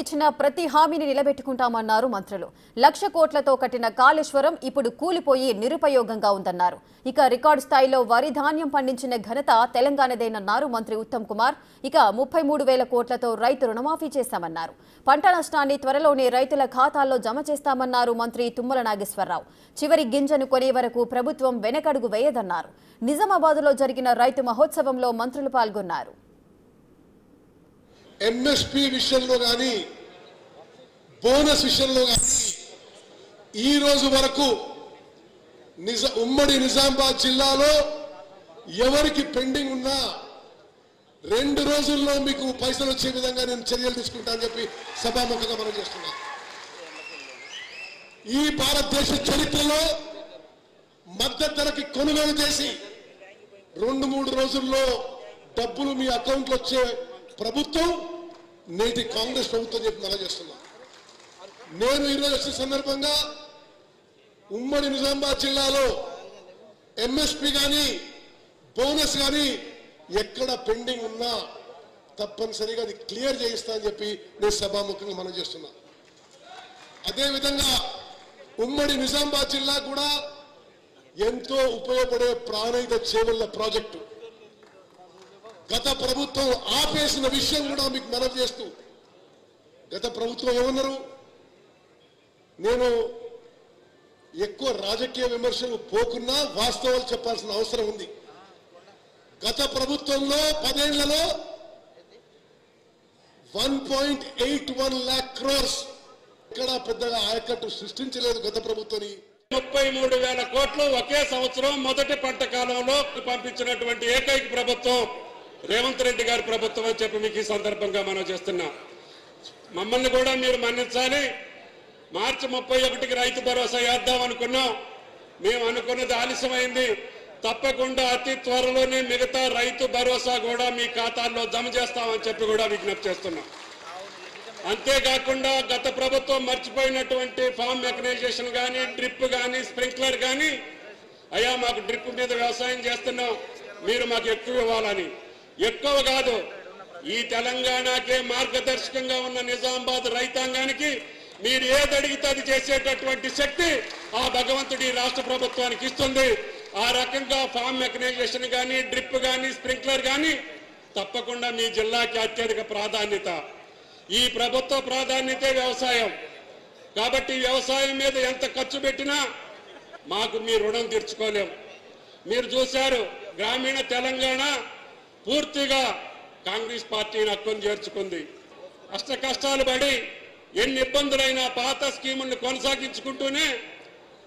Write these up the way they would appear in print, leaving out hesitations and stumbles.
ఇచ్చిన ప్రతి హామీని నిలబెట్టుకుంటామన్నారు మంత్రులు. 1,00,000 కోట్లతో కట్టిన కాళేశ్వరం ఇప్పుడు కూలిపోయి నిరుపయోగంగా ఉందన్నారు. ఇక రికార్డు స్థాయిలో వరి ధాన్యం పండించిన ఘనత తెలంగాణదేనన్నారు మంత్రి ఉత్తమ్ కుమార్. ఇక 33,000 కోట్లతో రైతు రుణమాఫీ చేశామన్నారు. పంట నష్టాన్ని త్వరలోనే రైతుల ఖాతాల్లో జమ చేస్తామన్నారు మంత్రి తుమ్మల నాగేశ్వరరావు. చివరి గింజను కొనే వరకు ప్రభుత్వం వెనకడుగు వేయదన్నారు. నిజామాబాద్లో జరిగిన రైతు మహోత్సవంలో మంత్రులు పాల్గొన్నారు. ఎంఎస్పీ విషయంలో కానీ బోనస్ విషయంలో కానీ ఈ రోజు వరకు ఉమ్మడి నిజామాబాద్ జిల్లాలో ఎవరికి పెండింగ్ ఉన్నా 2 రోజుల్లో మీకు పైసలు వచ్చే విధంగా నేను చర్యలు తీసుకుంటా అని చెప్పి సభాముఖంగా మనం చేస్తున్నాం. ఈ భారతదేశ చరిత్రలో మద్దతు ధరకి కొనుగోలు చేసి 2-3 రోజుల్లో డబ్బులు మీ అకౌంట్లో వచ్చే ప్రభుత్వం నేటి కాంగ్రెస్ ప్రభుత్వం చెప్పి మనం చేస్తున్నాం. నేను ఈరోజు వచ్చిన సందర్భంగా ఉమ్మడి నిజామాబాద్ జిల్లాలో ఎంఎస్పీ కానీ బోనస్ కానీ ఎక్కడ పెండింగ్ ఉన్నా తప్పనిసరిగా అది క్లియర్ చేయిస్తా అని చెప్పి నేను సభాముఖంగా మనం చేస్తున్నా. అదేవిధంగా ఉమ్మడి నిజామాబాద్ జిల్లా కూడా ఎంతో ఉపయోగపడే ప్రాణహిత చేవెళ్ల ప్రాజెక్టు గత ప్రభుత్వం ఆపేసిన విషయం కూడా మీకు మనవి చేస్తూ, గత ప్రభుత్వం ఏమన్నారు, నేను ఎక్కువ రాజకీయ విమర్శలు పోకున్నా వాస్తవాలు చెప్పాల్సిన అవసరం ఉంది. గత ప్రభుత్వంలో 10 ఏళ్లలో 1.81 lakh crores ఇక్కడ పెద్దగా ఆయకట్టు సృష్టించలేదు గత ప్రభుత్వం. 33,000 కోట్లు ఒకే సంవత్సరం మొదటి పంట కాలంలో పంపించినటువంటి ఏకైక ప్రభుత్వం రేవంత్ రెడ్డి గారి ప్రభుత్వం అని చెప్పి మీకు ఈ సందర్భంగా మనం చేస్తున్నాం. మమ్మల్ని కూడా మీరు మన్నించాలి. మార్చి 31కి రైతు భరోసా వేద్దాం అనుకున్నాం. మేము అనుకున్నది ఆలస్యమైంది. తప్పకుండా అతి త్వరలోనే మిగతా రైతు భరోసా కూడా మీ ఖాతాల్లో జమ చేస్తామని చెప్పి కూడా విజ్ఞప్తి చేస్తున్నాం. అంతేకాకుండా గత ప్రభుత్వం మర్చిపోయినటువంటి ఫామ్ మెకనైజేషన్ కానీ, డ్రిప్ కానీ, స్ప్రింక్లర్ కానీ, అయ్యా మాకు డ్రిప్ మీద వ్యవసాయం చేస్తున్నాం, మీరు మాకు ఎక్కువ ఇవ్వాలని. ఎక్కువ కాదు, ఈ తెలంగాణకే మార్గదర్శకంగా ఉన్న నిజామాబాద్ రైతాంగానికి మీరు ఏది అడిగితే అది చేసేటటువంటి శక్తి ఆ భగవంతుడి రాష్ట్ర ప్రభుత్వానికి ఇస్తుంది. ఆ రకంగా ఫామ్ మెకనైజేషన్ కానీ, డ్రిప్ కానీ, స్ప్రింక్లర్ కానీ తప్పకుండా మీ జిల్లాకి అత్యధిక ప్రాధాన్యత. ఈ ప్రభుత్వ ప్రాధాన్యతే వ్యవసాయం. కాబట్టి వ్యవసాయం మీద ఎంత ఖర్చు పెట్టినా మాకు మీ రుణం తీర్చుకోలేం. మీరు చూశారు, గ్రామీణ తెలంగాణ పూర్తిగా కాంగ్రెస్ పార్టీని హక్కును చేర్చుకుంది. అష్ట కష్టాలు పడి ఎన్ని ఇబ్బందులైనా పాత స్కీములను కొనసాగించుకుంటూనే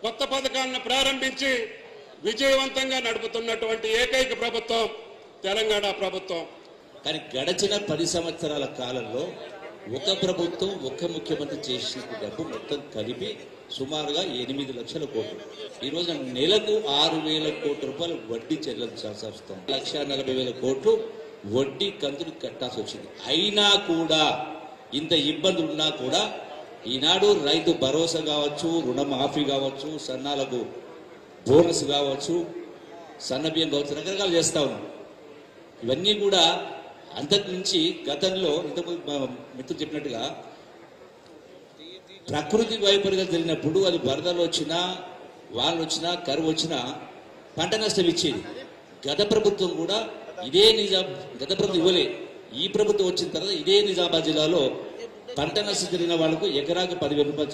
కొత్త పథకాలను ప్రారంభించి విజయవంతంగా నడుపుతున్నటువంటి ఏకైక ప్రభుత్వం తెలంగాణ ప్రభుత్వం. కానీ గడిచిన 10 సంవత్సరాల కాలంలో ఒక ప్రభుత్వం ఒక్క ముఖ్యమంత్రి చేసిన డబ్బు మొత్తం కలిపి సుమారుగా 8 లక్షల కోట్లు. ఈ రోజు నెలకు 6,000 కోట్ల రూపాయలు వడ్డీ చెల్లించాల్సి వస్తుంది. 1,40,000 కోట్లు వడ్డీ కంతులు కట్టాల్సి వచ్చింది. అయినా కూడా ఇంత ఇబ్బందులు ఉన్నా కూడా ఈనాడు రైతు భరోసా కావచ్చు, రుణమాఫీ కావచ్చు, సన్నాలకు బోనస్ కావచ్చు, సన్న బియ్యం కావచ్చు, రకరకాలు చేస్తా ఉన్నాం. ఇవన్నీ కూడా అంతకు నుంచి గతంలో ఇంతకుముందు మిత్రులు చెప్పినట్టుగా ప్రకృతి వైపరీత్యం జరిగినప్పుడు అది వరదలు వచ్చినా, వానలు వచ్చినా, కరువు వచ్చినా పంట నష్టం ఇచ్చేది. గత ప్రభుత్వం కూడా గత ప్రభుత్వం ఇవ్వలే. ఈ ప్రభుత్వం వచ్చిన తర్వాత ఇదే నిజామాబాద్ జిల్లాలో పంట నష్టం జరిగిన వాళ్ళకు ఎకరాకు 10,000 రూపాయలు